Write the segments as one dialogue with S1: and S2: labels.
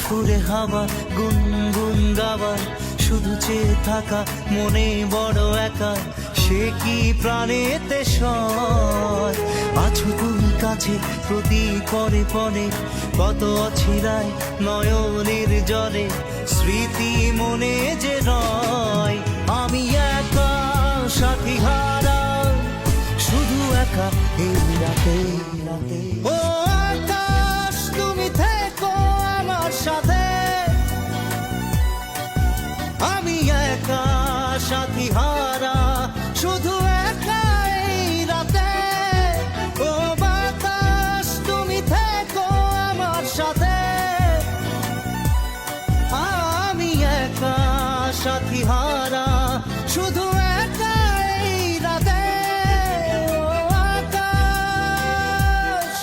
S1: দুপুরে হাওয়া গুনগুন গাওয়ার, শুধু চেয়ে থাকা মনে বড় একা, সে কি প্রাণেতে সয়? আছো তুমি কাছে প্রতি পরে পরে, কত অছিরায় নয়নের জলে, স্মৃতি মনে যে রয়। আমি একা সাথী হারা, শুধু একা এই রাতে রাতে। ও আকাশ তুমি থেকো আমার সাথে, আমি একা সাথী হারা, শুধু একা এই রাতে। ও বাতাস তুমি থেকো আমার সাথে, আমি একা সাথী হারা, শুধু একা এই রাতে। ও আকাশ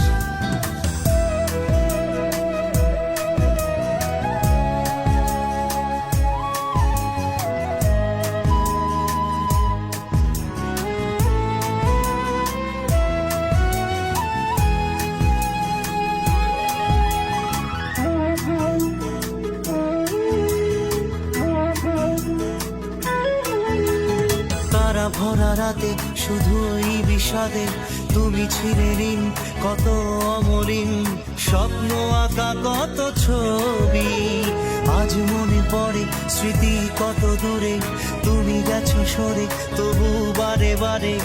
S1: তারা ভরা রাতে শুধু ওই বিষাদে, তুমি ছিলে ঋণ কত অমলিন, স্বপ্ন আঁকা কত ছবি। আজ মনে পড়ে স্মৃতি কত দূরে, তুমি গেছো সরে, তবু বারে বারে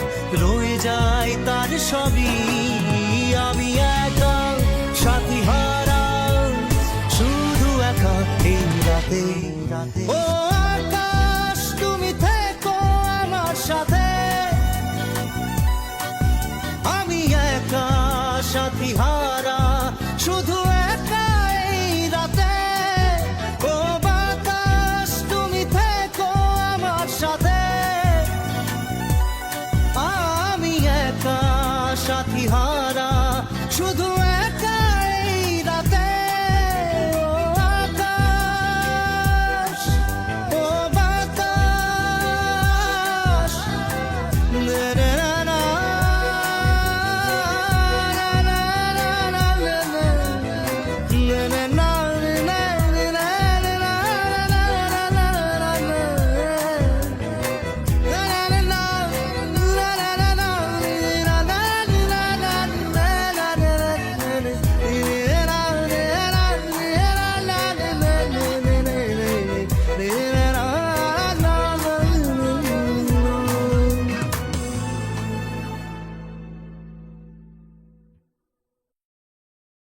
S1: রয়ে যায় তার সবই। আমি একা